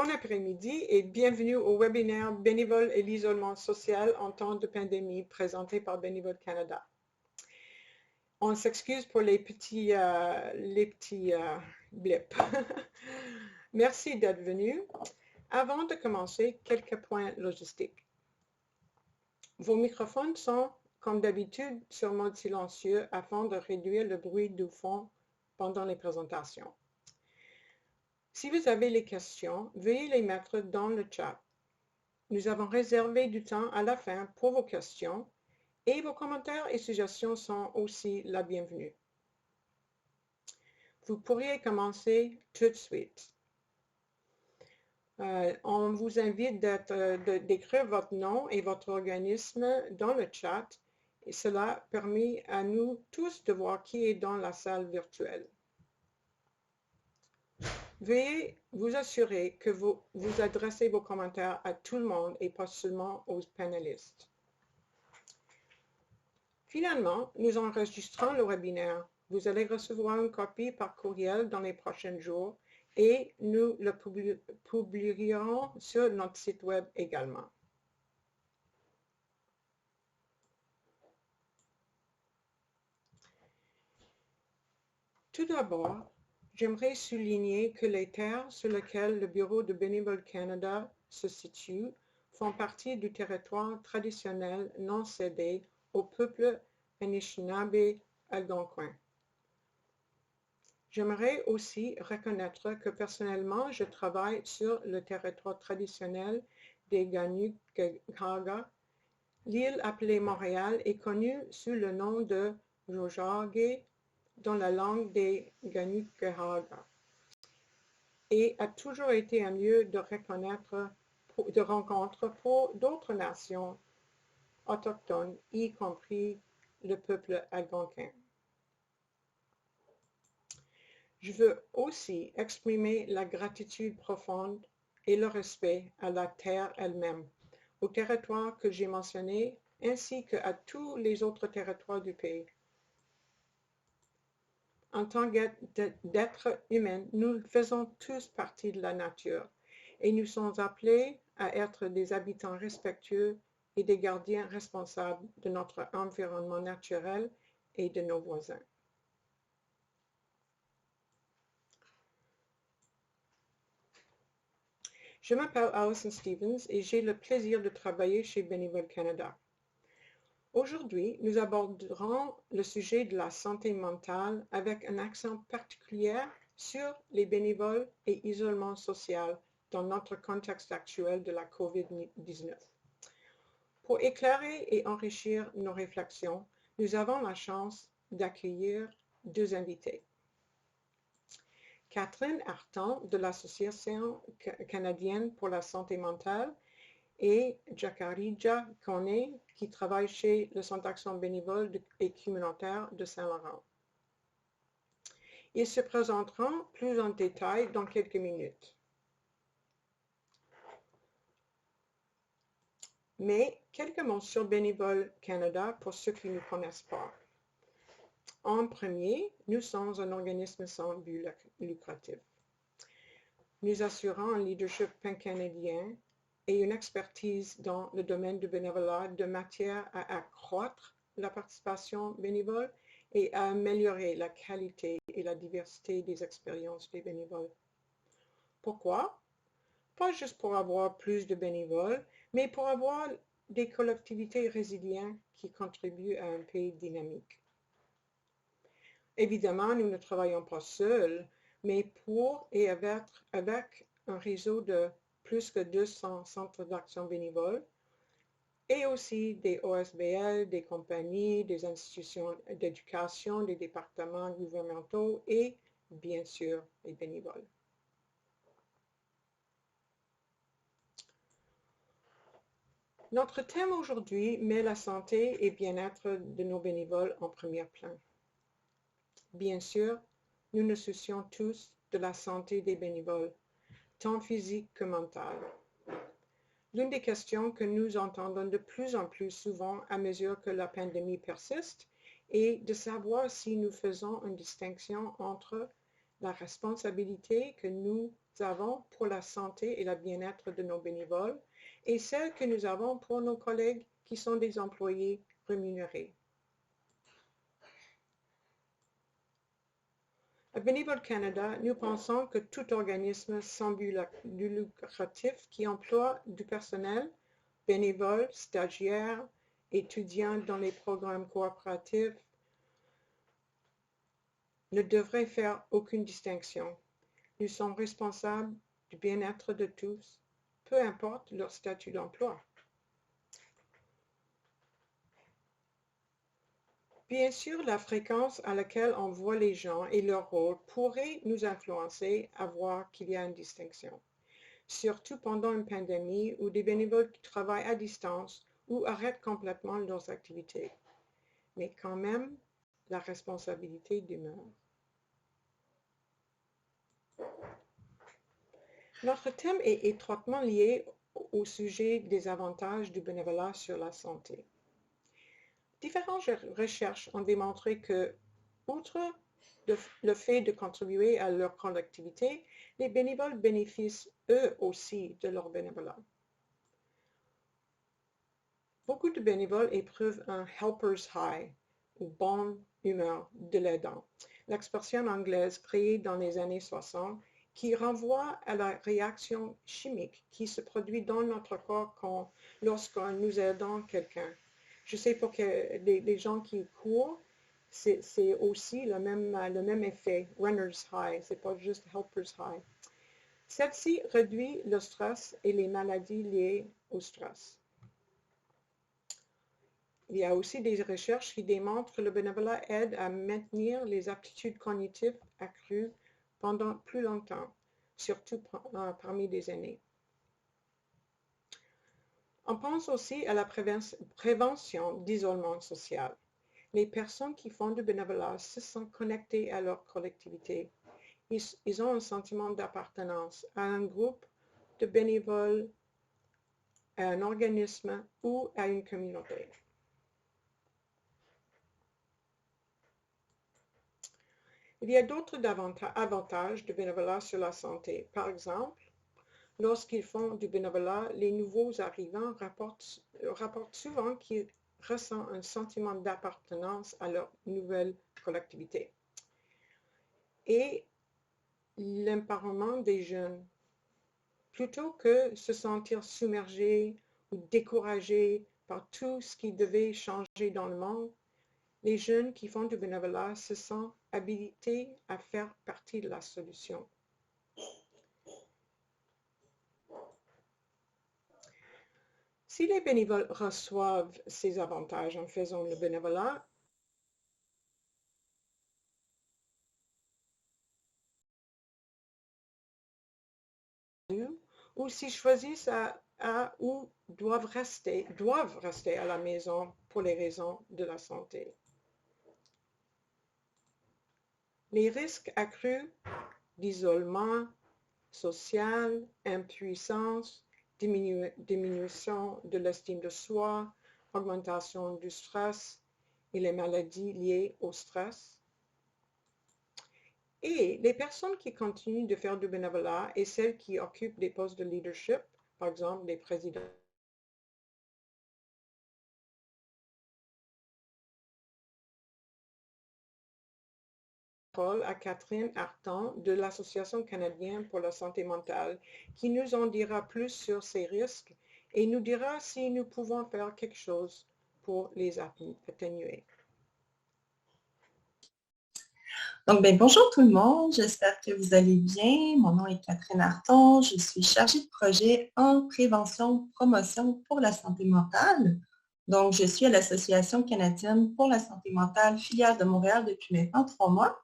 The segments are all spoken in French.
Bon après-midi et bienvenue au webinaire Bénévoles et l'isolement social en temps de pandémie présenté par Bénévoles Canada. On s'excuse pour les petits blips. Merci d'être venu. Avant de commencer, quelques points logistiques. Vos microphones sont, comme d'habitude, sur mode silencieux afin de réduire le bruit du fond pendant les présentations. Si vous avez des questions, veuillez les mettre dans le chat. Nous avons réservé du temps à la fin pour vos questions et vos commentaires et suggestions sont aussi la bienvenue. Vous pourriez commencer tout de suite. On vous invite d'écrire votre nom et votre organisme dans le chat et cela permet à nous tous de voir qui est dans la salle virtuelle. Veuillez vous assurer que vous adressez vos commentaires à tout le monde et pas seulement aux panélistes. Finalement, nous enregistrons le webinaire. Vous allez recevoir une copie par courriel dans les prochains jours et nous le publierons sur notre site web également. Tout d'abord, j'aimerais souligner que les terres sur lesquelles le Bureau de Bénévoles Canada se situe font partie du territoire traditionnel non cédé au peuple Anishinaabe-Algonquin. J'aimerais aussi reconnaître que personnellement, je travaille sur le territoire traditionnel des Ganukahara. L'île appelée Montréal est connue sous le nom de Tiohtià:ke dans la langue des Ganukahara et a toujours été un lieu de rencontre pour d'autres nations autochtones, y compris le peuple algonquin. Je veux aussi exprimer la gratitude profonde et le respect à la terre elle-même, au territoire que j'ai mentionné, ainsi qu'à tous les autres territoires du pays. En tant qu'êtres humains, nous faisons tous partie de la nature et nous sommes appelés à être des habitants respectueux et des gardiens responsables de notre environnement naturel et de nos voisins. Je m'appelle Alison Stevens et j'ai le plaisir de travailler chez Bénévoles Canada. Aujourd'hui, nous aborderons le sujet de la santé mentale avec un accent particulier sur les bénévoles et isolement social dans notre contexte actuel de la COVID-19. Pour éclairer et enrichir nos réflexions, nous avons la chance d'accueillir deux invités. Catherine Artan de l'Association canadienne pour la santé mentale et Jacarija Kone qui travaille chez le Centre d'action bénévole et communautaire de Saint-Laurent. Ils se présenteront plus en détail dans quelques minutes. Mais quelques mots sur Bénévoles Canada pour ceux qui ne connaissent pas. En premier, nous sommes un organisme sans but lucratif. Nous assurons un leadership pan-canadien et une expertise dans le domaine du bénévolat de matière à accroître la participation bénévole et à améliorer la qualité et la diversité des expériences des bénévoles. Pourquoi? Pas juste pour avoir plus de bénévoles, mais pour avoir des collectivités résilientes qui contribuent à un pays dynamique. Évidemment, nous ne travaillons pas seuls, mais pour et avec un réseau de plus que 200 centres d'action bénévoles et aussi des OSBL, des compagnies, des institutions d'éducation, des départements gouvernementaux et, bien sûr, les bénévoles. Notre thème aujourd'hui met la santé et bien-être de nos bénévoles en premier plan. Bien sûr, nous nous soucions tous de la santé des bénévoles, tant physique que mentale. L'une des questions que nous entendons de plus en plus souvent à mesure que la pandémie persiste est de savoir si nous faisons une distinction entre la responsabilité que nous avons pour la santé et le bien-être de nos bénévoles et celles que nous avons pour nos collègues qui sont des employés rémunérés. À Bénévoles Canada, nous pensons que tout organisme sans but lucratif qui emploie du personnel, bénévoles, stagiaires, étudiants dans les programmes coopératifs, ne devrait faire aucune distinction. Nous sommes responsables du bien-être de tous, peu importe leur statut d'emploi. Bien sûr, la fréquence à laquelle on voit les gens et leur rôle pourrait nous influencer à voir qu'il y a une distinction, surtout pendant une pandémie où des bénévoles qui travaillent à distance ou arrêtent complètement leurs activités. Mais quand même, la responsabilité demeure. Notre thème est étroitement lié au sujet des avantages du bénévolat sur la santé. Différentes recherches ont démontré que, outre le fait de contribuer à leur collectivité, les bénévoles bénéficient eux aussi de leur bénévolat. Beaucoup de bénévoles éprouvent un helper's high, ou bonne humeur de l'aidant, l'expression anglaise créée dans les années 60 qui renvoie à la réaction chimique qui se produit dans notre corps lorsque nous aidons quelqu'un. Je sais pour que les gens qui courent, c'est aussi le même effet, runner's high, c'est pas juste helper's high. Celle-ci réduit le stress et les maladies liées au stress. Il y a aussi des recherches qui démontrent que le bénévolat aide à maintenir les aptitudes cognitives accrues pendant plus longtemps, surtout parmi des aînés. On pense aussi à la prévention d'isolement social. Les personnes qui font du bénévolat se sentent connectées à leur collectivité. Ils ont un sentiment d'appartenance à un groupe de bénévoles, à un organisme ou à une communauté. Il y a d'autres avantages du bénévolat sur la santé. Par exemple, lorsqu'ils font du bénévolat, les nouveaux arrivants rapportent souvent qu'ils ressentent un sentiment d'appartenance à leur nouvelle collectivité. Et l'empowerment des jeunes, plutôt que se sentir submergés ou découragés par tout ce qui devait changer dans le monde, les jeunes qui font du bénévolat se sentent habilités à faire partie de la solution. Si les bénévoles reçoivent ces avantages en faisant le bénévolat, ou s'ils choisissent ou doivent rester à la maison pour les raisons de la santé. Les risques accrus d'isolement social, impuissance, diminution de l'estime de soi, augmentation du stress et les maladies liées au stress. Et les personnes qui continuent de faire du bénévolat et celles qui occupent des postes de leadership, par exemple les présidents, à Catherine Artan de l'Association canadienne pour la santé mentale, qui nous en dira plus sur ces risques et nous dira si nous pouvons faire quelque chose pour les atténuer. Donc, bonjour tout le monde, j'espère que vous allez bien. Mon nom est Catherine Arton, je suis chargée de projet en prévention, promotion pour la santé mentale. Donc, je suis à l'Association canadienne pour la santé mentale, filiale de Montréal depuis maintenant 3 mois.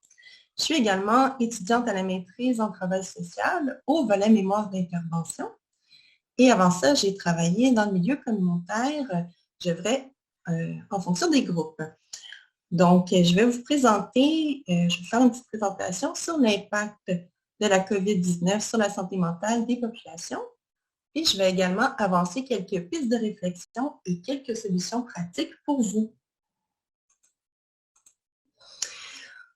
Je suis également étudiante à la maîtrise en travail social au volet mémoire d'intervention. Et avant ça, j'ai travaillé dans le milieu communautaire, en fonction des groupes. Donc, je vais vous présenter, je vais faire une petite présentation sur l'impact de la COVID-19 sur la santé mentale des populations. Et je vais également avancer quelques pistes de réflexion et quelques solutions pratiques pour vous.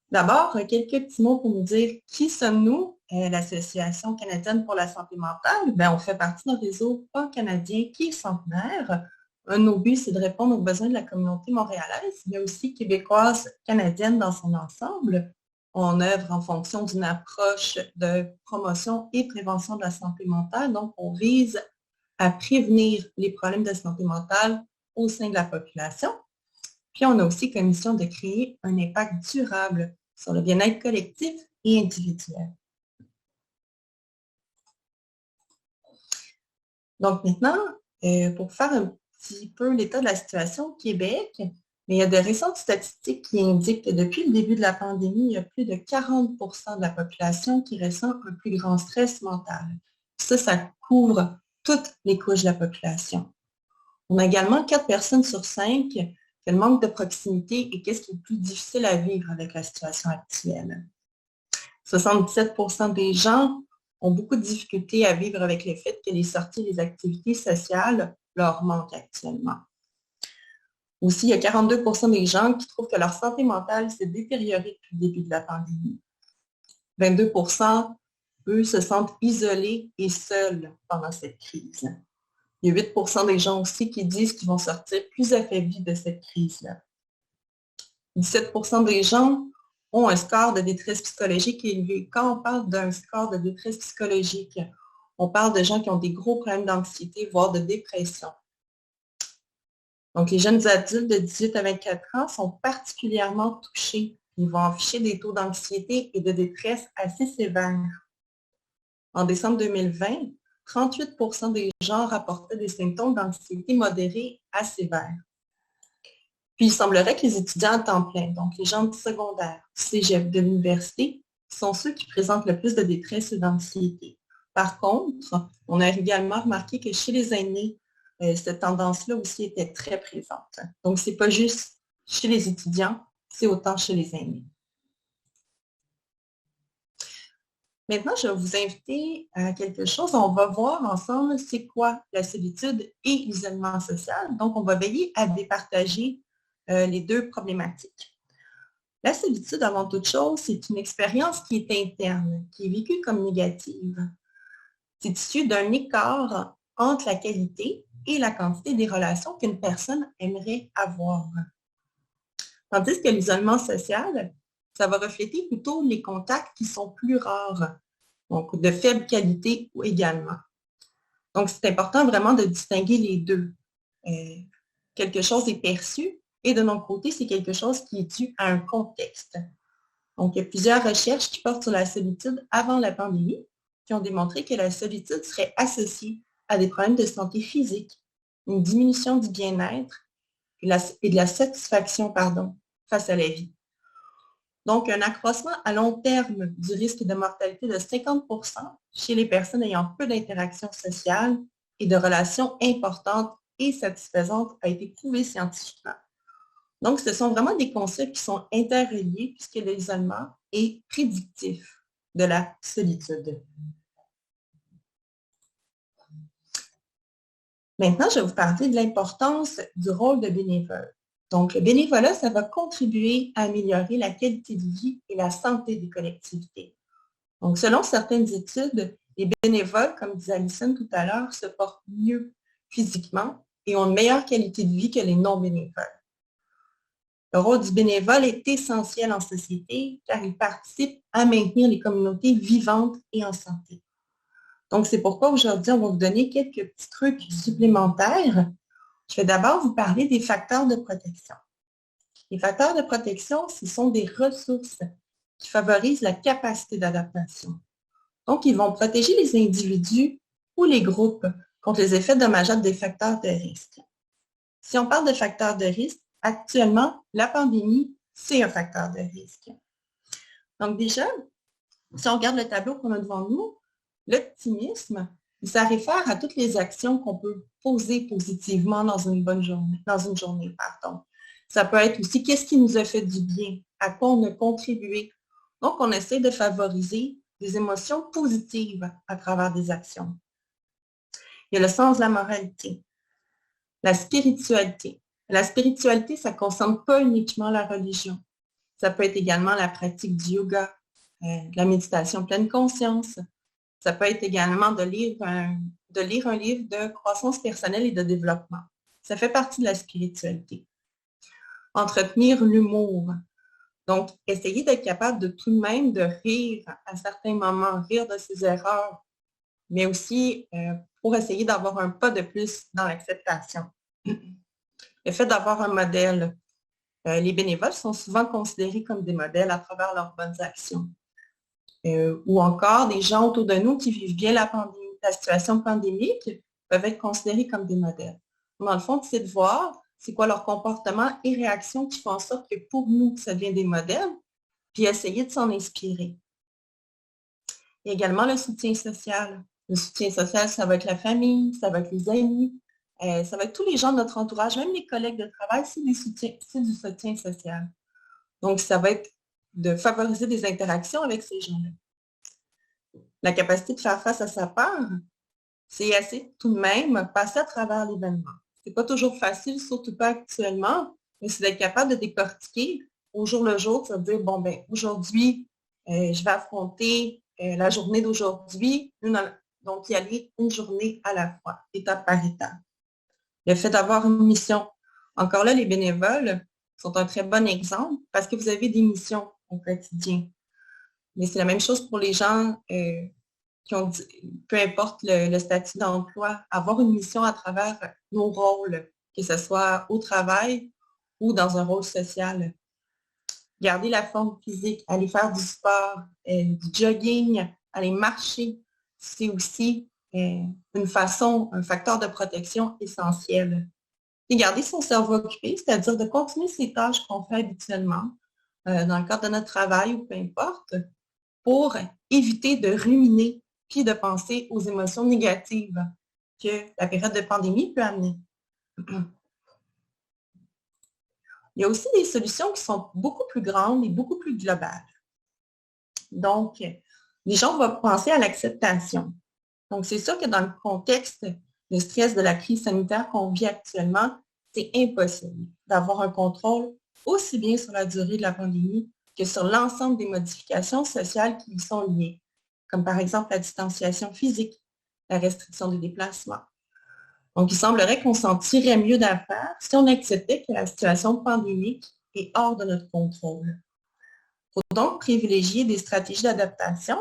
D'abord, quelques petits mots pour nous dire qui sommes-nous. l'Association canadienne pour la santé mentale, on fait partie d'un réseau pan-canadien qui est centenaire. Un de nos buts, c'est de répondre aux besoins de la communauté montréalaise, mais aussi québécoise, canadienne dans son ensemble. On œuvre en fonction d'une approche de promotion et prévention de la santé mentale. Donc, on vise à prévenir les problèmes de santé mentale au sein de la population. Puis, on a aussi comme mission de créer un impact durable sur le bien-être collectif et individuel. Donc maintenant, pour faire un petit peu l'état de la situation au Québec, mais il y a de récentes statistiques qui indiquent que depuis le début de la pandémie, il y a plus de 40 de la population qui ressent un plus grand stress mental. Ça couvre toutes les couches de la population. On a également 4 personnes sur 5 qui ont le manque de proximité et qu'est-ce qui est le plus difficile à vivre avec la situation actuelle. 77 des gens ont beaucoup de difficultés à vivre avec le fait que les sorties et les activités sociales leur manquent actuellement. Aussi, il y a 42 des gens qui trouvent que leur santé mentale s'est détériorée depuis le début de la pandémie. 22 eux, se sentent isolés et seuls pendant cette crise. Il y a 8 des gens aussi qui disent qu'ils vont sortir plus affaiblis de cette crise-là. 17 des gens ont un score de détresse psychologique élevé. Quand on parle d'un score de détresse psychologique, on parle de gens qui ont des gros problèmes d'anxiété, voire de dépression. Donc, les jeunes adultes de 18 à 24 ans sont particulièrement touchés. Ils vont afficher des taux d'anxiété et de détresse assez sévères. En décembre 2020, 38 des gens rapportaient des symptômes d'anxiété modérée à sévères. Puis, il semblerait que les étudiants à temps plein, donc les gens du secondaire, du cégep, de l'université, sont ceux qui présentent le plus de détresse et d'anxiété. Par contre, on a également remarqué que chez les aînés, cette tendance-là aussi était très présente. Donc, ce n'est pas juste chez les étudiants, c'est autant chez les aînés. Maintenant, je vais vous inviter à quelque chose. On va voir ensemble c'est quoi la solitude et l'isolement social. Donc, on va veiller à départager les deux problématiques. La solitude, avant toute chose, c'est une expérience qui est interne, qui est vécue comme négative. C'est issu d'un écart entre la qualité et la quantité des relations qu'une personne aimerait avoir. Tandis que l'isolement social, ça va refléter plutôt les contacts qui sont plus rares, donc de faible qualité également. Donc, c'est important vraiment de distinguer les deux. Quelque chose est perçu et de notre côté, c'est quelque chose qui est dû à un contexte. Donc, il y a plusieurs recherches qui portent sur la solitude avant la pandémie qui ont démontré que la solitude serait associée à des problèmes de santé physique, une diminution du bien-être et de la satisfaction face à la vie. Donc, un accroissement à long terme du risque de mortalité de 50 chez les personnes ayant peu d'interactions sociales et de relations importantes et satisfaisantes a été prouvé scientifiquement. Donc, ce sont vraiment des concepts qui sont interreliés puisque l'isolement est prédictif de la solitude. Maintenant, je vais vous parler de l'importance du rôle de bénévole. Donc, le bénévolat, ça va contribuer à améliorer la qualité de vie et la santé des collectivités. Donc, selon certaines études, les bénévoles, comme disait Alison tout à l'heure, se portent mieux physiquement et ont une meilleure qualité de vie que les non-bénévoles. Le rôle du bénévole est essentiel en société car il participe à maintenir les communautés vivantes et en santé. Donc, c'est pourquoi aujourd'hui, on va vous donner quelques petits trucs supplémentaires. Je vais d'abord vous parler des facteurs de protection. Les facteurs de protection, ce sont des ressources qui favorisent la capacité d'adaptation. Donc, ils vont protéger les individus ou les groupes contre les effets dommageables des facteurs de risque. Si on parle de facteurs de risque, actuellement, la pandémie, c'est un facteur de risque. Donc déjà, si on regarde le tableau qu'on a devant nous, l'optimisme, ça réfère à toutes les actions qu'on peut poser positivement dans une bonne journée, Ça peut être aussi qu'est-ce qui nous a fait du bien, à quoi on a contribué. Donc, on essaie de favoriser des émotions positives à travers des actions. Il y a le sens de la moralité, la spiritualité. La spiritualité, ça ne concerne pas uniquement la religion. Ça peut être également la pratique du yoga, de la méditation pleine conscience. Ça peut être également de lire un livre de croissance personnelle et de développement. Ça fait partie de la spiritualité. Entretenir l'humour. Donc, essayer d'être capable de tout de même de rire à certains moments, rire de ses erreurs, mais aussi pour essayer d'avoir un pas de plus dans l'acceptation. Le fait d'avoir un modèle. Les bénévoles sont souvent considérés comme des modèles à travers leurs bonnes actions. Ou encore, des gens autour de nous qui vivent bien la situation pandémique peuvent être considérés comme des modèles. Dans le fond, c'est de voir c'est quoi leur comportement et réactions qui font en sorte que pour nous, ça devient des modèles, puis essayer de s'en inspirer. Il y a également le soutien social. Le soutien social, ça va être la famille, ça va être les amis, ça va être tous les gens de notre entourage, même les collègues de travail, c'est du soutien social. Donc, ça va être de favoriser des interactions avec ces gens-là. La capacité de faire face à sa peur, c'est assez tout de même passer à travers l'événement. Ce n'est pas toujours facile, surtout pas actuellement, mais c'est d'être capable de décortiquer au jour le jour, de dire, bon, ben aujourd'hui, je vais affronter la journée d'aujourd'hui, donc y aller une journée à la fois, étape par étape. Le fait d'avoir une mission. Encore là, les bénévoles sont un très bon exemple parce que vous avez des missions au quotidien. Mais c'est la même chose pour les gens qui ont, peu importe le statut d'emploi, avoir une mission à travers nos rôles, que ce soit au travail ou dans un rôle social. Garder la forme physique, aller faire du sport, du jogging, aller marcher, c'est aussi une façon, un facteur de protection essentiel. Et garder son cerveau occupé, c'est-à-dire de continuer ces tâches qu'on fait habituellement dans le cadre de notre travail ou peu importe, pour éviter de ruminer puis de penser aux émotions négatives que la période de pandémie peut amener. Il y a aussi des solutions qui sont beaucoup plus grandes et beaucoup plus globales. Donc, les gens vont penser à l'acceptation. Donc, c'est sûr que dans le contexte de stress de la crise sanitaire qu'on vit actuellement, c'est impossible d'avoir un contrôle aussi bien sur la durée de la pandémie que sur l'ensemble des modifications sociales qui y sont liées, comme par exemple la distanciation physique, la restriction des déplacements. Donc, il semblerait qu'on s'en tirerait mieux d'affaire si on acceptait que la situation pandémique est hors de notre contrôle. Il faut donc privilégier des stratégies d'adaptation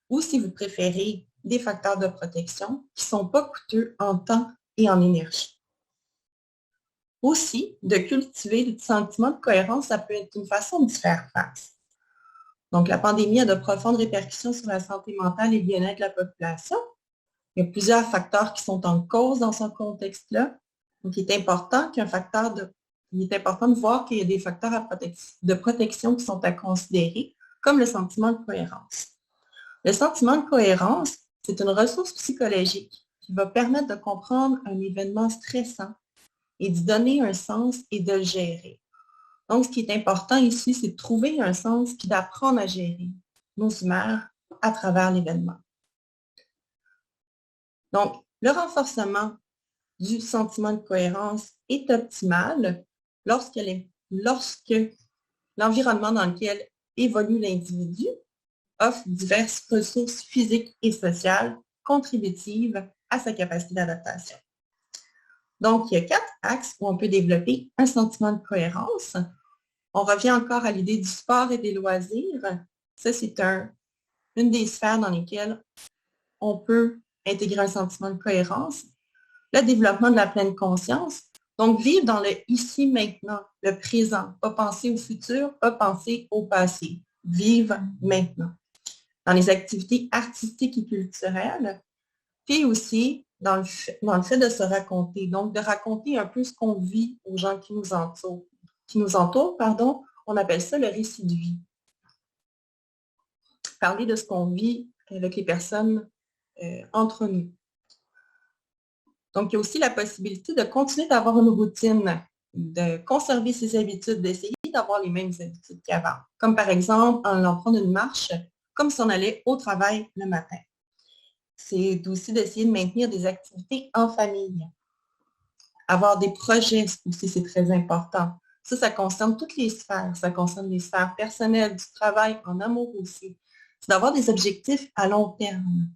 ou, si vous préférez, des facteurs de protection qui ne sont pas coûteux en temps et en énergie. Aussi, de cultiver le sentiment de cohérence, ça peut être une façon d'y faire face. Donc, la pandémie a de profondes répercussions sur la santé mentale et le bien-être de la population. Il y a plusieurs facteurs qui sont en cause dans ce contexte-là. Donc, il est important de voir qu'il y a des facteurs de protection qui sont à considérer, comme le sentiment de cohérence. Le sentiment de cohérence, c'est une ressource psychologique qui va permettre de comprendre un événement stressant et d'y donner un sens et de le gérer. Donc, ce qui est important ici, c'est de trouver un sens puis d'apprendre à gérer nos humeurs à travers l'événement. Donc, le renforcement du sentiment de cohérence est optimal lorsque l'environnement dans lequel évolue l'individu offre diverses ressources physiques et sociales contributives à sa capacité d'adaptation. Donc, il y a 4 axes où on peut développer un sentiment de cohérence. On revient encore à l'idée du sport et des loisirs. Ça, c'est une des sphères dans lesquelles on peut intégrer un sentiment de cohérence. Le développement de la pleine conscience. Donc, vivre dans le ici, maintenant, le présent. Pas penser au futur, pas penser au passé. Vivre maintenant. Dans les activités artistiques et culturelles, puis aussi dans le fait de se raconter. Donc, de raconter un peu ce qu'on vit aux gens qui nous entourent. On appelle ça le récit de vie. Parler de ce qu'on vit avec les personnes entre nous. Donc, il y a aussi la possibilité de continuer d'avoir une routine, de conserver ses habitudes, d'essayer d'avoir les mêmes habitudes qu'avant. Comme par exemple, en allant prendre une marche, comme si on allait au travail le matin. C'est aussi d'essayer de maintenir des activités en famille. Avoir des projets aussi, c'est très important. Ça concerne toutes les sphères. Ça concerne les sphères personnelles, du travail, en amour aussi. C'est d'avoir des objectifs à long terme.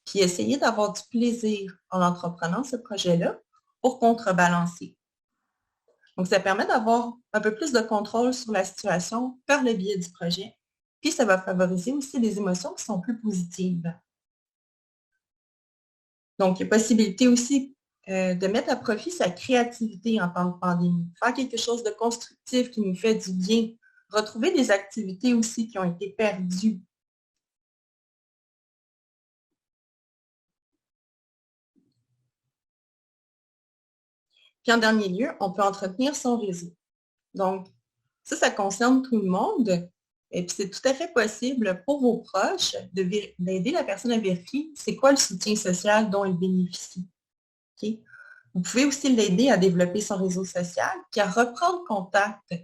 Puis essayer d'avoir du plaisir en entreprenant ce projet-là pour contrebalancer. Donc, ça permet d'avoir un peu plus de contrôle sur la situation par le biais du projet. Puis, ça va favoriser aussi des émotions qui sont plus positives. Donc, il y a possibilité aussi de mettre à profit sa créativité en temps de pandémie. Faire quelque chose de constructif qui nous fait du bien. Retrouver des activités aussi qui ont été perdues. Puis en dernier lieu, on peut entretenir son réseau. Donc, ça concerne tout le monde. Et puis, c'est tout à fait possible pour vos proches d'aider la personne à vérifier c'est quoi le soutien social dont elle bénéficie. Okay? Vous pouvez aussi l'aider à développer son réseau social puis à reprendre contact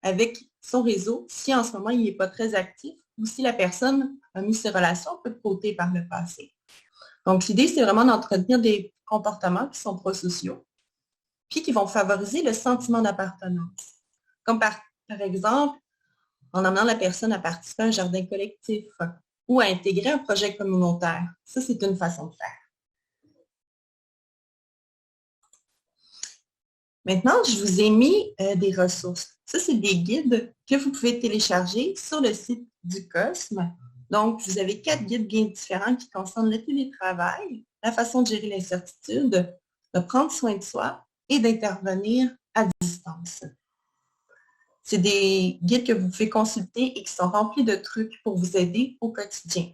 avec son réseau si en ce moment il n'est pas très actif ou si la personne a mis ses relations un peu de côté par le passé. Donc, l'idée, c'est vraiment d'entretenir des comportements qui sont prosociaux puis qui vont favoriser le sentiment d'appartenance. Comme par exemple, en amenant la personne à participer à un jardin collectif ou à intégrer un projet communautaire. Ça, c'est une façon de faire. Maintenant, je vous ai mis des ressources. Ça, c'est des guides que vous pouvez télécharger sur le site du COSME. Donc, vous avez 4 guides bien différents qui concernent le télétravail, la façon de gérer l'incertitude, de prendre soin de soi et d'intervenir à distance. C'est des guides que vous pouvez consulter et qui sont remplis de trucs pour vous aider au quotidien.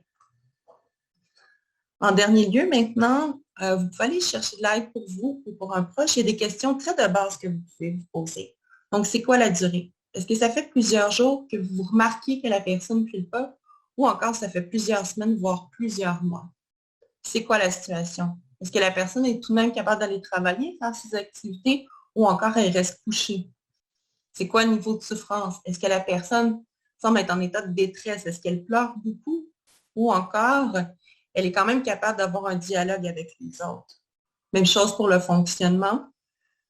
En dernier lieu, maintenant, vous pouvez aller chercher de l'aide pour vous ou pour un proche. Il y a des questions très de base que vous pouvez vous poser. Donc, c'est quoi la durée? Est-ce que ça fait plusieurs jours que vous remarquez que la personne ne file pas ou encore ça fait plusieurs semaines, voire plusieurs mois? C'est quoi la situation? Est-ce que la personne est tout de même capable d'aller travailler, faire ses activités ou encore elle reste couchée? C'est quoi le niveau de souffrance? Est-ce que la personne semble être en état de détresse? Est-ce qu'elle pleure beaucoup? Ou encore, elle est quand même capable d'avoir un dialogue avec les autres? Même chose pour le fonctionnement.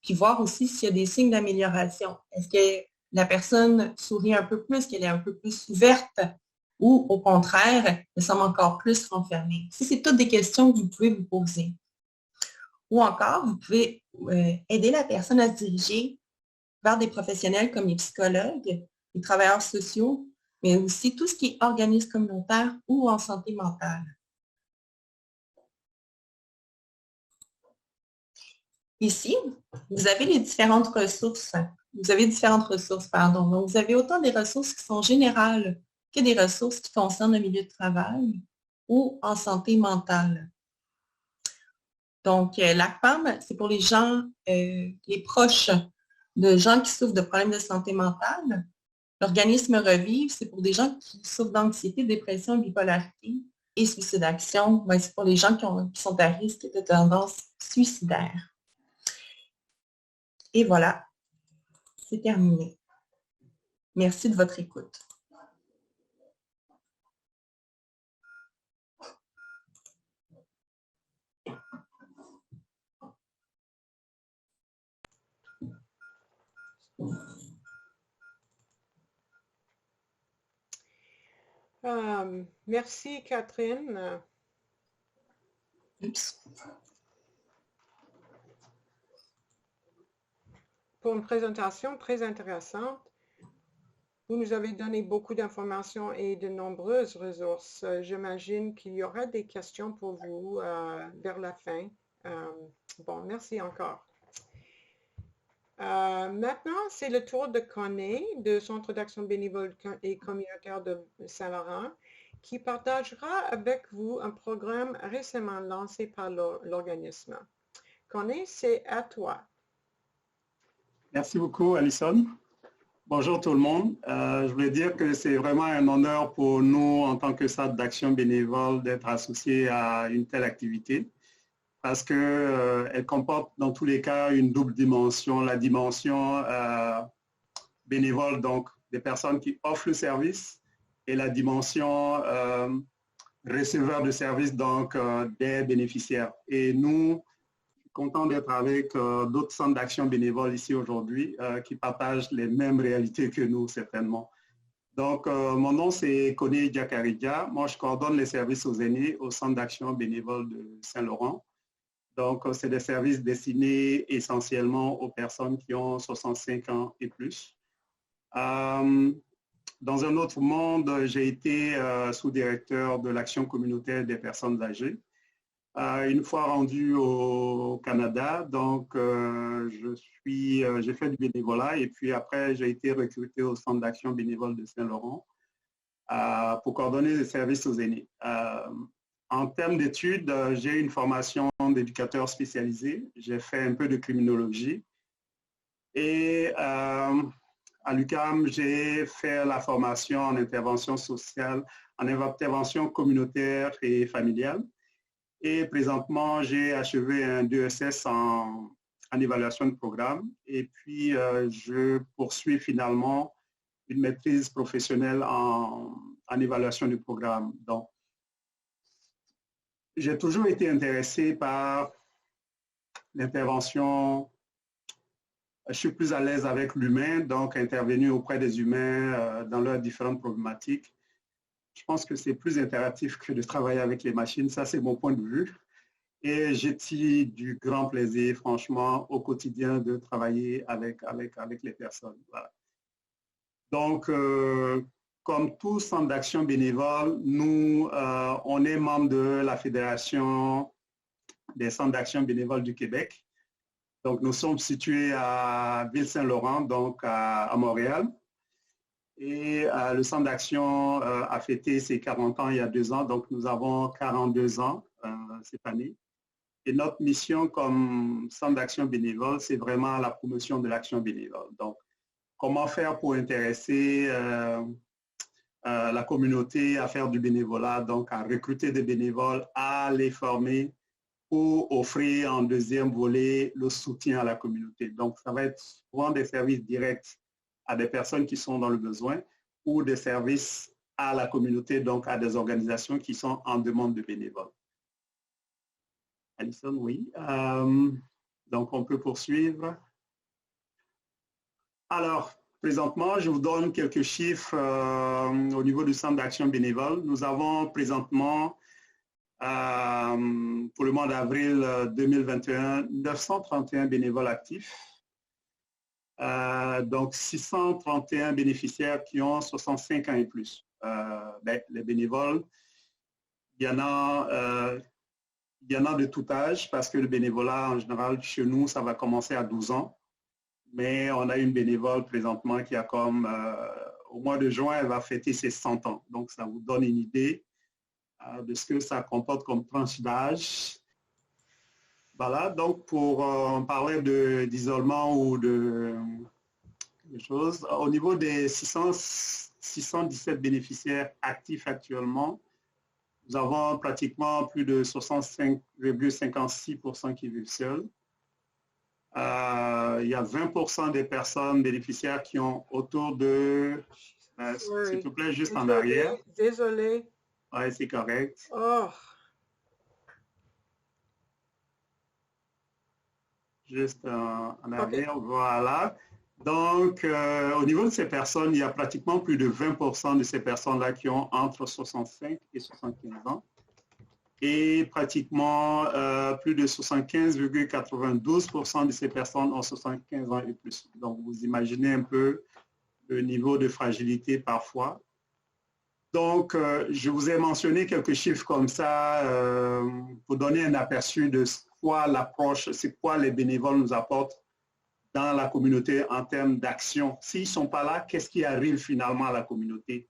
Puis voir aussi s'il y a des signes d'amélioration. Est-ce que la personne sourit un peu plus, qu'elle est un peu plus ouverte? Ou au contraire, elle semble encore plus renfermée? Ça, c'est toutes des questions que vous pouvez vous poser. Ou encore, vous pouvez aider la personne à se diriger vers des professionnels comme les psychologues, les travailleurs sociaux, mais aussi tout ce qui est organisme communautaire ou en santé mentale. Ici, vous avez les différentes ressources. Donc, vous avez autant des ressources qui sont générales que des ressources qui concernent le milieu de travail ou en santé mentale. Donc, l'ACPAM, c'est pour les gens, les proches de gens qui souffrent de problèmes de santé mentale. L'organisme Revive, c'est pour des gens qui souffrent d'anxiété, dépression, bipolarité et suicidation. C'est pour les gens qui sont à risque de tendance suicidaire. Et voilà, c'est terminé. Merci de votre écoute. Merci, Catherine. Oups. Pour une présentation très intéressante. Vous nous avez donné beaucoup d'informations et de nombreuses ressources. J'imagine qu'il y aura des questions pour vous vers la fin. Bon, merci encore. Maintenant, c'est le tour de Connie, du Centre d'action bénévole et communautaire de Saint-Laurent, qui partagera avec vous un programme récemment lancé par l'organisme. Connie, c'est à toi. Merci beaucoup, Alison. Bonjour tout le monde. Je voulais dire que c'est vraiment un honneur pour nous, en tant que Centre d'action bénévole, d'être associés à une telle activité parce qu'elle comporte dans tous les cas une double dimension. La dimension bénévole, donc des personnes qui offrent le service, et la dimension receveur de service, donc des bénéficiaires. Et nous, content d'être avec d'autres centres d'action bénévoles ici aujourd'hui qui partagent les mêmes réalités que nous, certainement. Donc, mon nom, c'est Kone Diakaridia. Moi, je coordonne les services aux aînés au centre d'action bénévole de Saint-Laurent. Donc, c'est des services destinés essentiellement aux personnes qui ont 65 ans et plus. Dans un autre monde, j'ai été sous-directeur de l'action communautaire des personnes âgées. Une fois rendu au Canada, donc j'ai fait du bénévolat et puis après, j'ai été recruté au centre d'action bénévole de Saint-Laurent pour coordonner les services aux aînés. En termes d'études, j'ai une formation d'éducateur spécialisé. J'ai fait un peu de criminologie. Et à l'UQAM, j'ai fait la formation en intervention sociale, en intervention communautaire et familiale. Et présentement, j'ai achevé un DESS en évaluation de programme. Et puis, je poursuis finalement une maîtrise professionnelle en évaluation du programme. Donc, j'ai toujours été intéressé par l'intervention. Je suis plus à l'aise avec l'humain, donc intervenir auprès des humains dans leurs différentes problématiques. Je pense que c'est plus interactif que de travailler avec les machines. Ça, c'est mon point de vue. Et j'ai du grand plaisir, franchement, au quotidien de travailler avec les personnes. Voilà. Donc, comme tout centre d'action bénévole, nous, on est membre de la Fédération des centres d'action bénévoles du Québec. Donc, nous sommes situés à Ville-Saint-Laurent, donc à Montréal. Et le centre d'action a fêté ses 40 ans il y a 2 ans, donc nous avons 42 ans cette année. Et notre mission comme centre d'action bénévole, c'est vraiment la promotion de l'action bénévole. Donc, comment faire pour intéresser la communauté à faire du bénévolat, donc à recruter des bénévoles, à les former pour offrir en deuxième volet le soutien à la communauté. Donc, ça va être souvent des services directs à des personnes qui sont dans le besoin ou des services à la communauté, donc à des organisations qui sont en demande de bénévoles. Alison, oui. Donc, on peut poursuivre. Alors, présentement, je vous donne quelques chiffres au niveau du centre d'action bénévole. Nous avons présentement, pour le mois d'avril 2021, 931 bénévoles actifs. Donc, 631 bénéficiaires qui ont 65 ans et plus. Les bénévoles, il y en a de tout âge parce que le bénévolat, en général, chez nous, ça va commencer à 12 ans. Mais on a une bénévole présentement qui a comme, au mois de juin, elle va fêter ses 100 ans. Donc, ça vous donne une idée de ce que ça comporte comme tranche d'âge. Voilà, donc pour parler d'isolement ou de choses, au niveau des 617 bénéficiaires actifs actuellement, nous avons pratiquement plus de 65,56% qui vivent seuls. Il y a 20% des personnes bénéficiaires qui ont autour de... s'il te plaît, juste en arrière. Désolé. Oui, c'est correct. Oh. Juste en arrière, okay. Voilà. Donc, au niveau de ces personnes, il y a pratiquement plus de 20% de ces personnes-là qui ont entre 65 et 75 ans. Et pratiquement plus de 75,92% de ces personnes ont 75 ans et plus. Donc, vous imaginez un peu le niveau de fragilité parfois. Donc, je vous ai mentionné quelques chiffres comme ça pour donner un aperçu de quoi l'approche, c'est quoi les bénévoles nous apportent dans la communauté en termes d'action. S'ils ne sont pas là, qu'est-ce qui arrive finalement à la communauté?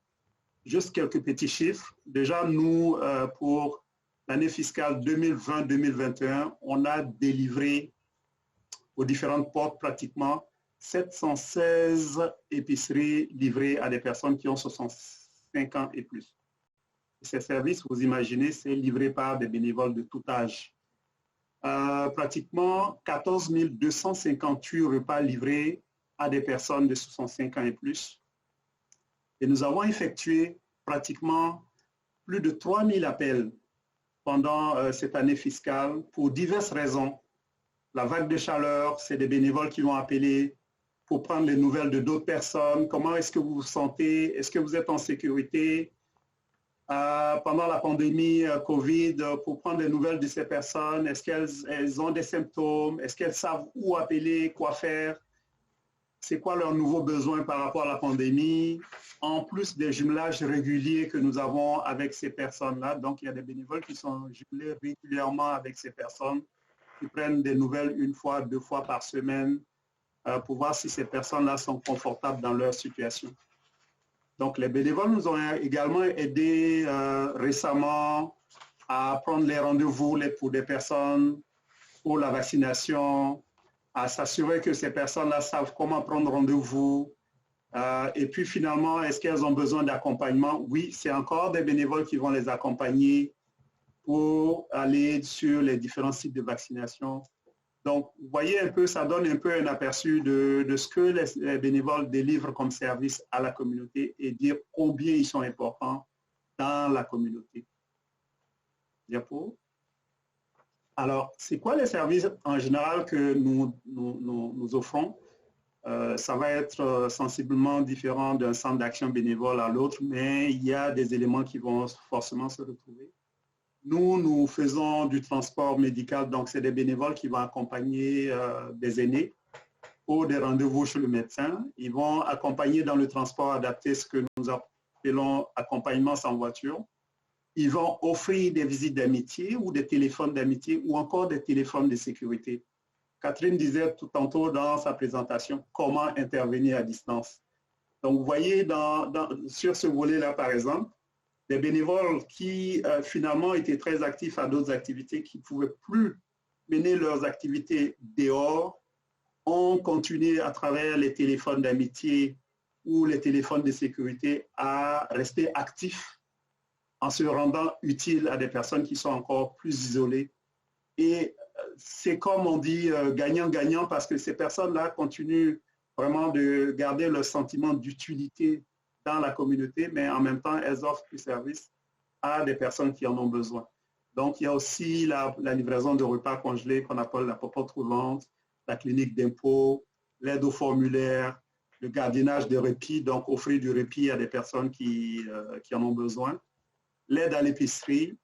Juste quelques petits chiffres. Déjà, nous, pour l'année fiscale 2020-2021, on a délivré aux différentes portes pratiquement 716 épiceries livrées à des personnes qui ont 65 ans et plus. Ces services, vous imaginez, c'est livré par des bénévoles de tout âge. Pratiquement 14 258 repas livrés à des personnes de 65 ans et plus. Et nous avons effectué pratiquement plus de 3000 appels pendant cette année fiscale pour diverses raisons. la vague de chaleur, c'est des bénévoles qui vont appeler pour prendre les nouvelles de d'autres personnes. Comment est-ce que vous vous sentez? Est-ce que vous êtes en sécurité? Pendant la pandémie COVID, pour prendre des nouvelles de ces personnes, est-ce qu'elles ont des symptômes? Est-ce qu'elles savent où appeler, quoi faire? C'est quoi leurs nouveaux besoins par rapport à la pandémie? En plus des jumelages réguliers que nous avons avec ces personnes-là. Donc, il y a des bénévoles qui sont jumelés régulièrement avec ces personnes, qui prennent des nouvelles une fois, 2 fois par semaine pour voir si ces personnes-là sont confortables dans leur situation. Donc, les bénévoles nous ont également aidés récemment à prendre les rendez-vous pour des personnes pour la vaccination, à s'assurer que ces personnes-là savent comment prendre rendez-vous. Et puis finalement, est-ce qu'elles ont besoin d'accompagnement? Oui, c'est encore des bénévoles qui vont les accompagner pour aller sur les différents sites de vaccination. Donc, vous voyez un peu, ça donne un peu un aperçu de ce que les bénévoles délivrent comme service à la communauté et dire combien ils sont importants dans la communauté. Diapo. Alors, c'est quoi les services en général que nous offrons? Ça va être sensiblement différent d'un centre d'action bénévole à l'autre, mais il y a des éléments qui vont forcément se retrouver. Nous faisons du transport médical, donc c'est des bénévoles qui vont accompagner des aînés pour des rendez-vous chez le médecin. Ils vont accompagner dans le transport adapté, ce que nous appelons accompagnement sans voiture. Ils vont offrir des visites d'amitié ou des téléphones d'amitié ou encore des téléphones de sécurité. Catherine disait tout tantôt dans sa présentation comment intervenir à distance. Donc, vous voyez sur ce volet-là, par exemple, des bénévoles qui finalement étaient très actifs à d'autres activités, qui ne pouvaient plus mener leurs activités dehors, ont continué à travers les téléphones d'amitié ou les téléphones de sécurité à rester actifs en se rendant utiles à des personnes qui sont encore plus isolées. Et c'est comme on dit gagnant-gagnant parce que ces personnes-là continuent vraiment de garder le sentiment d'utilité dans la communauté, mais en même temps, elles offrent du service à des personnes qui en ont besoin. Donc, il y a aussi la livraison de repas congelés qu'on appelle la popote roulante, la clinique d'impôt, l'aide au formulaire, le gardiennage de répit, donc offrir du répit à des personnes qui en ont besoin, l'aide à l'épicerie,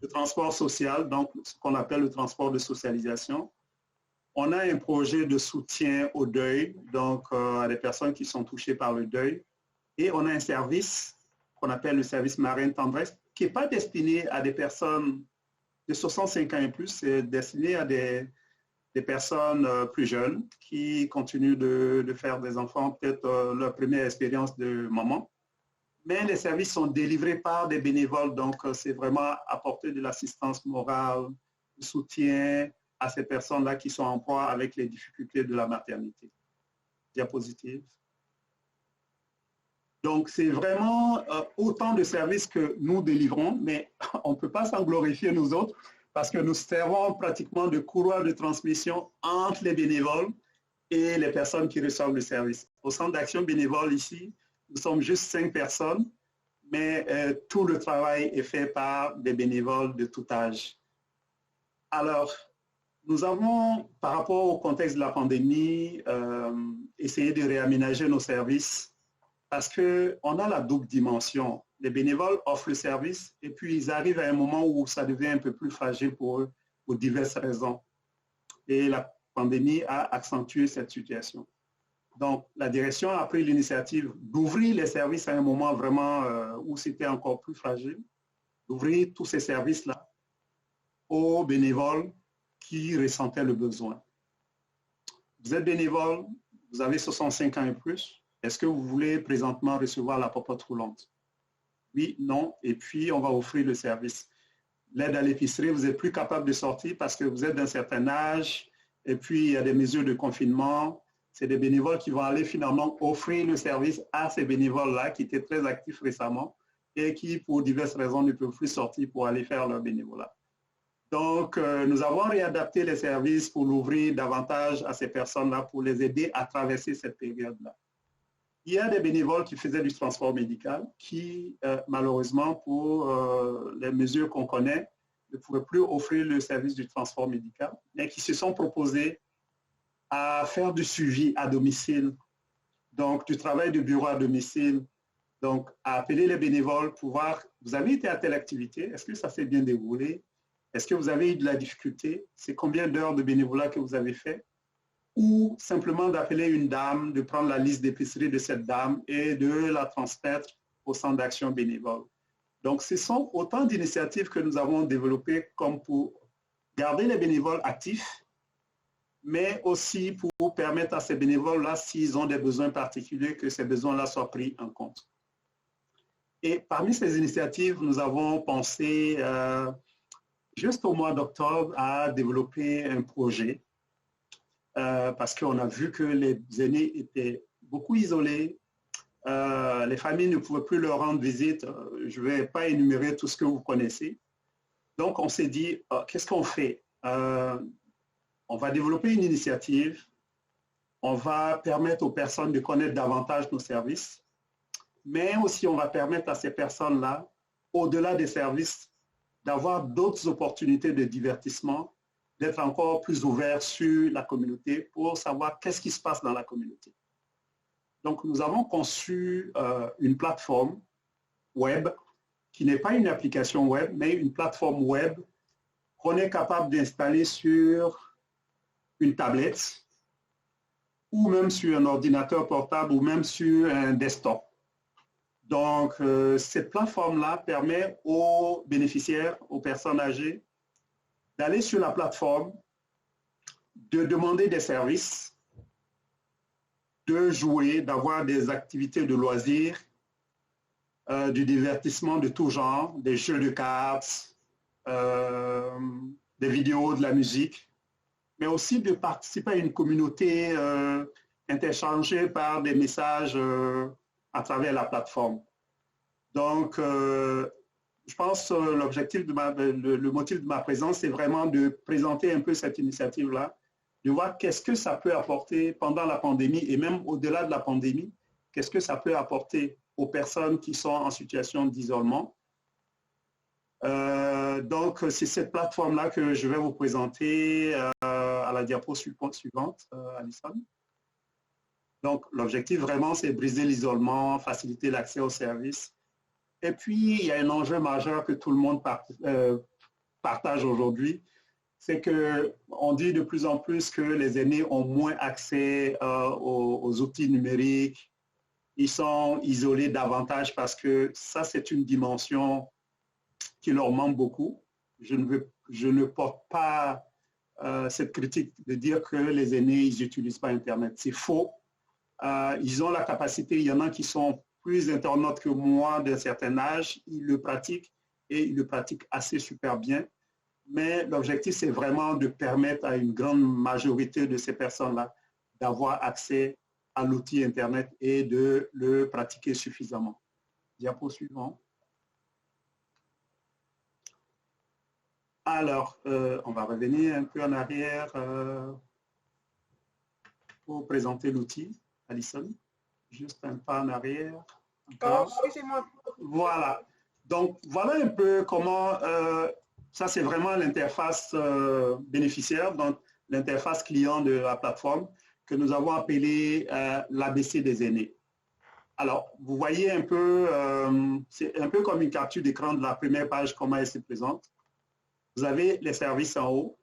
le transport social, donc ce qu'on appelle le transport de socialisation. On a un projet de soutien au deuil, donc à des personnes qui sont touchées par le deuil. Et on a un service qu'on appelle le service Marraine Tendresse, qui n'est pas destiné à des personnes de 65 ans et plus, c'est destiné à des personnes plus jeunes qui continuent de faire des enfants, peut-être leur première expérience de maman. Mais les services sont délivrés par des bénévoles, donc c'est vraiment apporter de l'assistance morale, du soutien à ces personnes-là qui sont en proie avec les difficultés de la maternité. Diapositive. Donc, c'est vraiment autant de services que nous délivrons, mais on ne peut pas s'en glorifier nous autres parce que nous servons pratiquement de courroie de transmission entre les bénévoles et les personnes qui reçoivent le service. Au centre d'action bénévole ici, nous sommes juste 5 personnes, mais tout le travail est fait par des bénévoles de tout âge. Alors, nous avons, par rapport au contexte de la pandémie, essayé de réaménager nos services parce qu'on a la double dimension. Les bénévoles offrent le service et puis ils arrivent à un moment où ça devient un peu plus fragile pour eux, pour diverses raisons. Et la pandémie a accentué cette situation. Donc, la direction a pris l'initiative d'ouvrir les services à un moment vraiment où c'était encore plus fragile, d'ouvrir tous ces services-là aux bénévoles qui ressentaient le besoin. Vous êtes bénévole, vous avez 65 ans et plus, est-ce que vous voulez présentement recevoir la popote roulante? Oui, non, et puis on va offrir le service. L'aide à l'épicerie, vous n'êtes plus capable de sortir parce que vous êtes d'un certain âge, et puis il y a des mesures de confinement. C'est des bénévoles qui vont aller finalement offrir le service à ces bénévoles-là qui étaient très actifs récemment et qui, pour diverses raisons, ne peuvent plus sortir pour aller faire leur bénévolat. Donc, nous avons réadapté les services pour l'ouvrir davantage à ces personnes-là, pour les aider à traverser cette période-là. Il y a des bénévoles qui faisaient du transport médical qui, malheureusement, pour les mesures qu'on connaît, ne pouvaient plus offrir le service du transport médical, mais qui se sont proposés à faire du suivi à domicile, donc du travail de bureau à domicile, donc à appeler les bénévoles pour voir, vous avez été à telle activité, est-ce que ça s'est bien déroulé? Est-ce que vous avez eu de la difficulté? C'est combien d'heures de bénévolat que vous avez fait? Ou simplement d'appeler une dame, de prendre la liste d'épicerie de cette dame et de la transmettre au centre d'action bénévole. Donc, ce sont autant d'initiatives que nous avons développées comme pour garder les bénévoles actifs, mais aussi pour permettre à ces bénévoles-là, s'ils ont des besoins particuliers, que ces besoins-là soient pris en compte. Et parmi ces initiatives, nous avons pensé, juste au mois d'octobre, à développer un projet parce qu'on a vu que les aînés étaient beaucoup isolés, les familles ne pouvaient plus leur rendre visite. Je ne vais pas énumérer tout ce que vous connaissez. Donc, on s'est dit, qu'est-ce qu'on fait? On va développer une initiative, on va permettre aux personnes de connaître davantage nos services, mais aussi on va permettre à ces personnes-là, au-delà des services, d'avoir d'autres opportunités de divertissement, d'être encore plus ouverts sur la communauté pour savoir qu'est-ce qui se passe dans la communauté. Donc, nous avons conçu une plateforme web qui n'est pas une application web, mais une plateforme web qu'on est capable d'installer sur une tablette ou même sur un ordinateur portable ou même sur un desktop. Donc, cette plateforme-là permet aux bénéficiaires, aux personnes âgées, d'aller sur la plateforme, de demander des services, de jouer, d'avoir des activités de loisirs, du divertissement de tout genre, des jeux de cartes, des vidéos, de la musique, mais aussi de participer à une communauté interchangée par des messages à travers la plateforme. Donc, je pense que l'objectif le motif de ma présence, c'est vraiment de présenter un peu cette initiative-là, de voir qu'est-ce que ça peut apporter pendant la pandémie et même au-delà de la pandémie, qu'est-ce que ça peut apporter aux personnes qui sont en situation d'isolement. Donc, c'est cette plateforme-là que je vais vous présenter à la diapo suivante, Alison. Donc, l'objectif vraiment, c'est briser l'isolement, faciliter l'accès aux services. Et puis, il y a un enjeu majeur que tout le monde partage aujourd'hui, c'est qu'on dit de plus en plus que les aînés ont moins accès aux outils numériques, ils sont isolés davantage parce que ça, c'est une dimension qui leur manque beaucoup. Je ne porte pas cette critique de dire que les aînés, ils n'utilisent pas Internet. C'est faux. Ils ont la capacité, il y en a qui sont plus internautes que moi d'un certain âge, ils le pratiquent et ils le pratiquent assez super bien. Mais l'objectif, c'est vraiment de permettre à une grande majorité de ces personnes-là d'avoir accès à l'outil Internet et de le pratiquer suffisamment. Diapo suivant. Alors, on va revenir un peu en arrière pour présenter l'outil. Alison, juste un pas en arrière. Oh, excusez-moi. Voilà. Donc, voilà un peu comment, ça c'est vraiment l'interface bénéficiaire, donc l'interface client de la plateforme que nous avons appelée l'ABC des aînés. Alors, vous voyez un peu, c'est un peu comme une capture d'écran de la première page, comment elle se présente. Vous avez les services en haut.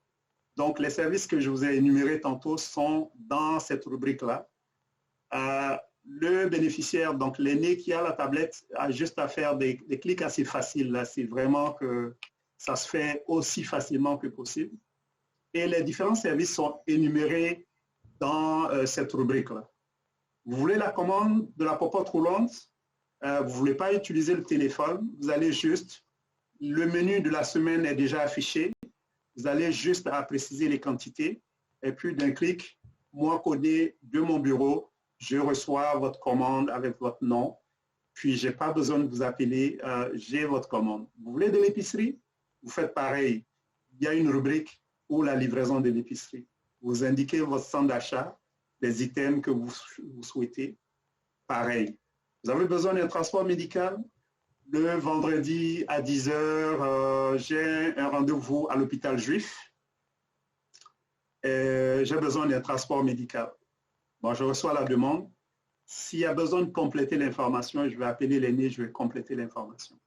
Donc, les services que je vous ai énumérés tantôt sont dans cette rubrique-là. Le bénéficiaire, donc l'aîné qui a la tablette, a juste à faire des clics assez faciles. Là, c'est vraiment que ça se fait aussi facilement que possible. Et les différents services sont énumérés dans cette rubrique-là. Vous voulez la commande de la popote roulante, vous ne voulez pas utiliser le téléphone, vous allez juste, le menu de la semaine est déjà affiché, vous allez juste à préciser les quantités, et puis d'un clic, moi codé de mon bureau, je reçois votre commande avec votre nom, puis je n'ai pas besoin de vous appeler, j'ai votre commande. Vous voulez de l'épicerie? Vous faites pareil. Il y a une rubrique pour la livraison de l'épicerie. Vous indiquez votre centre d'achat, les items que vous souhaitez. Pareil. Vous avez besoin d'un transport médical? Le vendredi à 10 heures, j'ai un rendez-vous à l'hôpital juif. J'ai besoin d'un transport médical. Bon, je reçois la demande. S'il y a besoin de compléter l'information, je vais appeler l'aîné, je vais compléter l'information.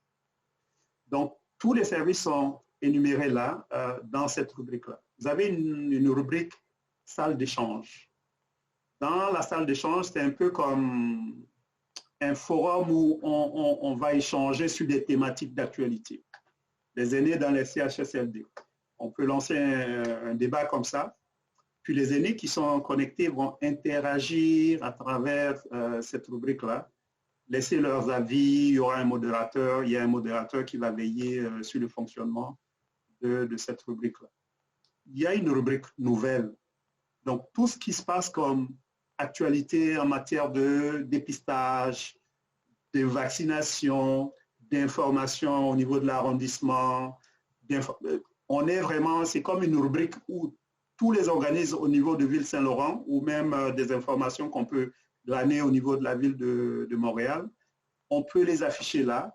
Donc, tous les services sont énumérés là, dans cette rubrique-là. Vous avez une rubrique salle d'échange. Dans la salle d'échange, c'est un peu comme un forum où on va échanger sur des thématiques d'actualité. Les aînés dans les CHSLD. On peut lancer un débat comme ça. Puis les aînés qui sont connectés vont interagir à travers cette rubrique-là, laisser leurs avis, il y aura un modérateur, il y a un modérateur qui va veiller sur le fonctionnement de cette rubrique-là. Il y a une rubrique nouvelle. Donc, tout ce qui se passe comme actualité en matière de dépistage, de vaccination, d'information au niveau de l'arrondissement, on est vraiment, c'est comme une rubrique où tous les organismes au niveau de Ville Saint-Laurent ou même des informations qu'on peut glaner au niveau de la ville de Montréal, on peut les afficher là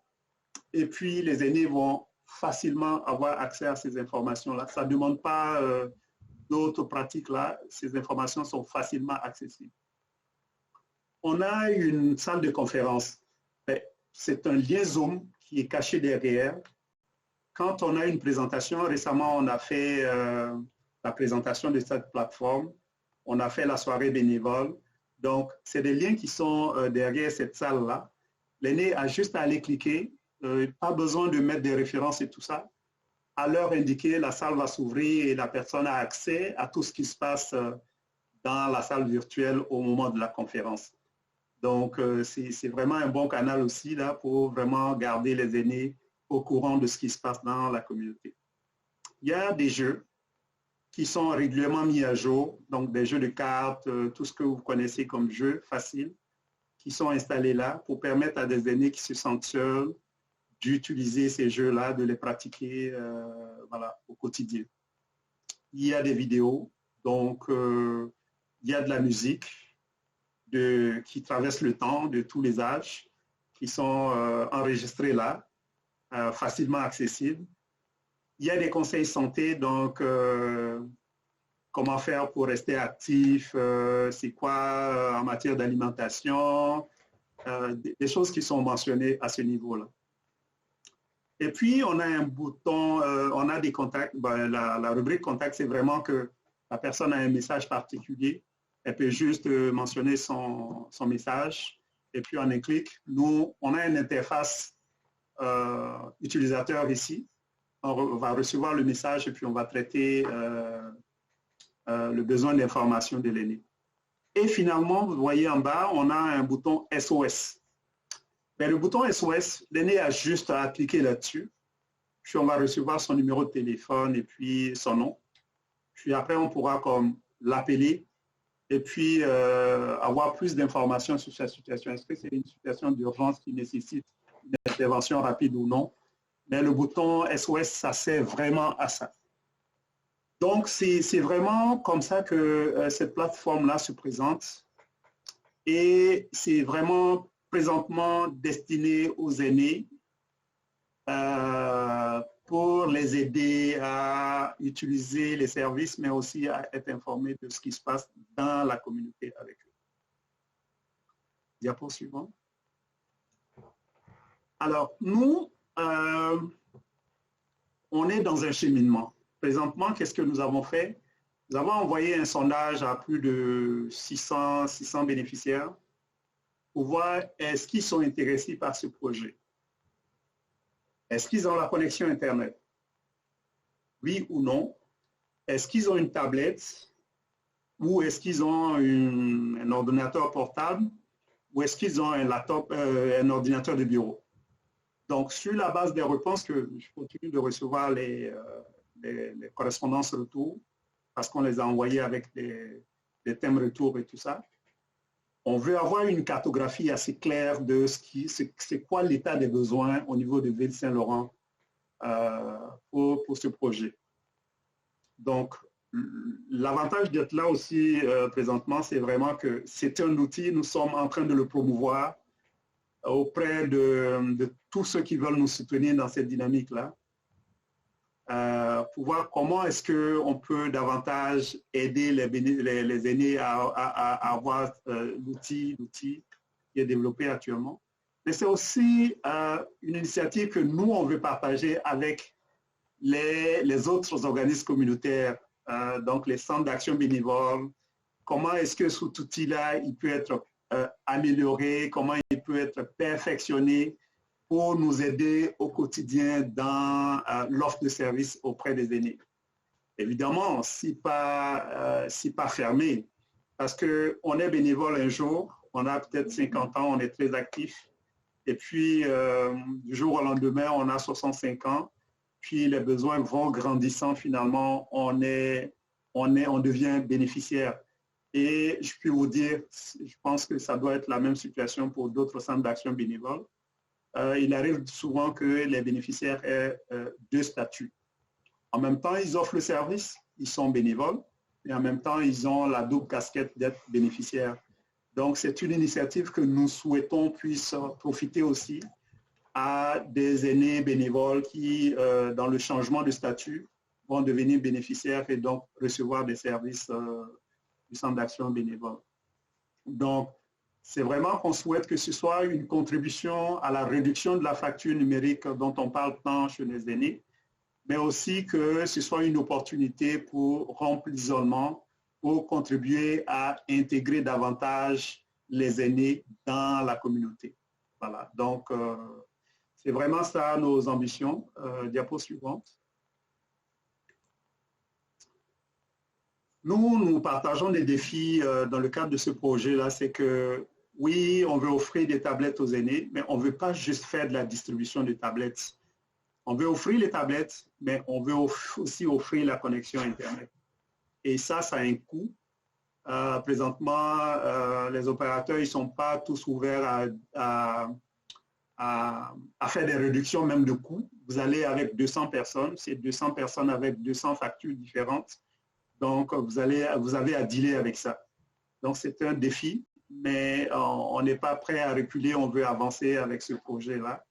et puis les aînés vont facilement avoir accès à ces informations-là. Ça ne demande pas d'autres pratiques là, ces informations sont facilement accessibles. On a une salle de conférence. C'est un lien Zoom qui est caché derrière. Quand on a une présentation, récemment on a fait la présentation de cette plateforme, on a fait la soirée bénévole. Donc, c'est des liens qui sont derrière cette salle-là. L'aîné a juste à aller cliquer, pas besoin de mettre des références et tout ça. À leur indiquer, la salle va s'ouvrir et la personne a accès à tout ce qui se passe dans la salle virtuelle au moment de la conférence. Donc, c'est vraiment un bon canal aussi là, pour vraiment garder les aînés au courant de ce qui se passe dans la communauté. Il y a des jeux qui sont régulièrement mis à jour, donc des jeux de cartes, tout ce que vous connaissez comme jeux faciles, qui sont installés là pour permettre à des aînés qui se sentent seuls d'utiliser ces jeux-là, de les pratiquer voilà, au quotidien. Il y a des vidéos, donc il y a de la musique qui traverse le temps, de tous les âges, qui sont enregistrés là, facilement accessibles. Il y a des conseils santé, donc comment faire pour rester actif, c'est quoi en matière d'alimentation, des choses qui sont mentionnées à ce niveau-là. Et puis, on a un bouton, on a des contacts. Ben, la rubrique contact, c'est vraiment que la personne a un message particulier. Elle peut juste mentionner son message. Et puis, en un clic, nous, on a une interface utilisateur ici. On va recevoir le message et puis on va traiter le besoin d'information de l'aîné. Et finalement, vous voyez en bas, on a un bouton SOS. Mais le bouton SOS, l'aîné a juste à cliquer là-dessus. Puis on va recevoir son numéro de téléphone et puis son nom. Puis après, on pourra comme l'appeler et puis avoir plus d'informations sur sa situation. Est-ce que c'est une situation d'urgence qui nécessite une intervention rapide ou non? Mais le bouton SOS, ça sert vraiment à ça. Donc, c'est vraiment comme ça que cette plateforme-là se présente. Et c'est vraiment présentement destiné aux aînés pour les aider à utiliser les services, mais aussi à être informés de ce qui se passe dans la communauté avec eux. Diapo suivant. Alors, nous, on est dans un cheminement. Présentement, qu'est-ce que nous avons fait? Nous avons envoyé un sondage à plus de 600 bénéficiaires pour voir est-ce qu'ils sont intéressés par ce projet. Est-ce qu'ils ont la connexion Internet? Oui ou non? Est-ce qu'ils ont une tablette? Ou est-ce qu'ils ont un ordinateur portable? Ou est-ce qu'ils ont un laptop, un ordinateur de bureau? Donc, sur la base des réponses que je continue de recevoir les correspondances retour, parce qu'on les a envoyées avec des thèmes retour et tout ça, on veut avoir une cartographie assez claire de c'est quoi l'état des besoins au niveau de Ville Saint-Laurent pour ce projet. Donc, l'avantage d'être là aussi présentement, c'est vraiment que c'est un outil, nous sommes en train de le promouvoir auprès de tous ceux qui veulent nous soutenir dans cette dynamique-là, pour voir comment est-ce qu'on peut davantage aider les aînés à avoir l'outil qui est développé actuellement. Mais c'est aussi une initiative que nous, on veut partager avec les autres organismes communautaires, donc les centres d'action bénévole. Comment est-ce que cet outil-là, il peut être amélioré, comment il peut être perfectionné pour nous aider au quotidien dans l'offre de services auprès des aînés. Évidemment, si pas fermé, parce qu'on est bénévole un jour, on a peut-être 50 ans, on est très actif, et puis du jour au lendemain, on a 65 ans, puis les besoins vont grandissant finalement, on devient bénéficiaire. Et je peux vous dire, je pense que ça doit être la même situation pour d'autres centres d'action bénévole. Il arrive souvent que les bénéficiaires aient deux statuts. En même temps, ils offrent le service, ils sont bénévoles, et en même temps, ils ont la double casquette d'être bénéficiaires. Donc, c'est une initiative que nous souhaitons puisse profiter aussi à des aînés bénévoles qui, dans le changement de statut, vont devenir bénéficiaires et donc recevoir des services du centre d'action bénévole. Donc, c'est vraiment qu'on souhaite que ce soit une contribution à la réduction de la fracture numérique dont on parle tant chez les aînés, mais aussi que ce soit une opportunité pour rompre l'isolement, pour contribuer à intégrer davantage les aînés dans la communauté. Voilà, donc c'est vraiment ça nos ambitions. Diapo suivante. Nous partageons des défis dans le cadre de ce projet-là, c'est que oui, on veut offrir des tablettes aux aînés, mais on ne veut pas juste faire de la distribution de tablettes. On veut offrir les tablettes, mais on veut aussi offrir la connexion Internet. Et ça a un coût. Présentement, les opérateurs, ils ne sont pas tous ouverts à faire des réductions même de coûts. Vous allez avec 200 personnes, c'est 200 personnes avec 200 factures différentes. Donc, vous avez à dealer avec ça. Donc, c'est un défi, mais on n'est pas prêt à reculer, on veut avancer avec ce projet-là.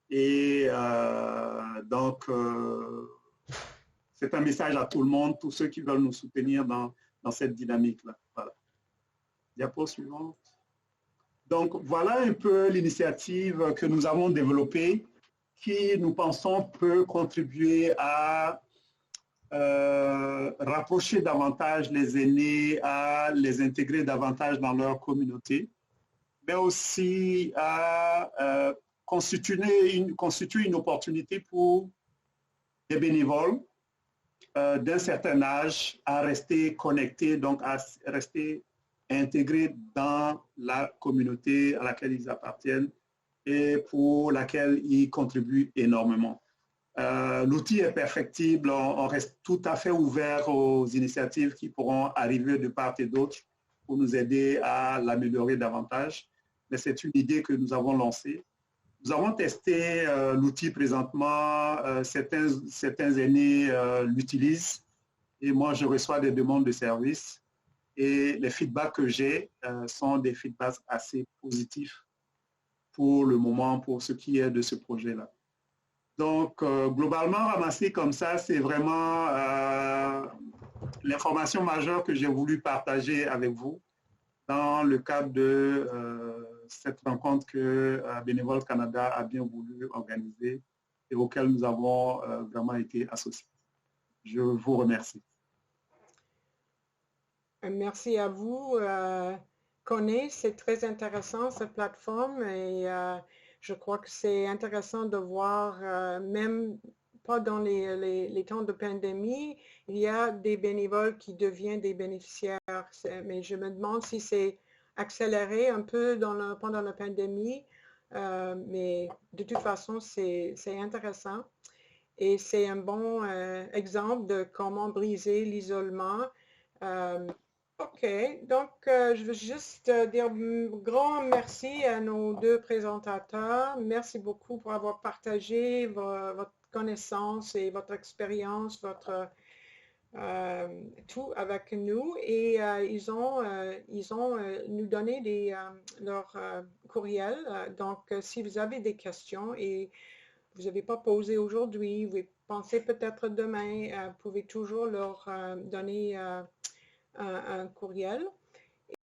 Et donc, c'est un message à tout le monde, tous ceux qui veulent nous soutenir dans cette dynamique-là. Voilà. Diapo suivante. Donc, voilà un peu l'initiative que nous avons développée qui, nous pensons, peut contribuer à rapprocher davantage les aînés, à les intégrer davantage dans leur communauté, mais aussi à constituer une opportunité pour des bénévoles d'un certain âge à rester connectés, donc à rester intégrés dans la communauté à laquelle ils appartiennent et pour laquelle ils contribuent énormément. L'outil est perfectible, on reste tout à fait ouvert aux initiatives qui pourront arriver de part et d'autre pour nous aider à l'améliorer davantage. Mais c'est une idée que nous avons lancée. Nous avons testé l'outil présentement, certains aînés l'utilisent et moi je reçois des demandes de services et les feedbacks que j'ai sont des feedbacks assez positifs pour le moment, pour ce qui est de ce projet-là. Donc, globalement, ramassé comme ça, c'est vraiment l'information majeure que j'ai voulu partager avec vous dans le cadre de cette rencontre que Bénévoles Canada a bien voulu organiser et auquel nous avons vraiment été associés. Je vous remercie. Merci à vous. Connie, c'est très intéressant cette plateforme et je crois que c'est intéressant de voir, même pas dans les temps de pandémie, il y a des bénévoles qui deviennent des bénéficiaires. Mais je me demande si c'est accéléré un peu pendant la pandémie, mais de toute façon, c'est intéressant. Et c'est un bon exemple de comment briser l'isolement. OK, donc je veux juste dire un grand merci à nos deux présentateurs. Merci beaucoup pour avoir partagé votre connaissance et votre expérience, votre tout avec nous et ils ont nous donné leur courriel. Donc, si vous avez des questions et vous n'avez pas posé aujourd'hui, vous pensez peut-être demain, vous pouvez toujours leur donner un courriel.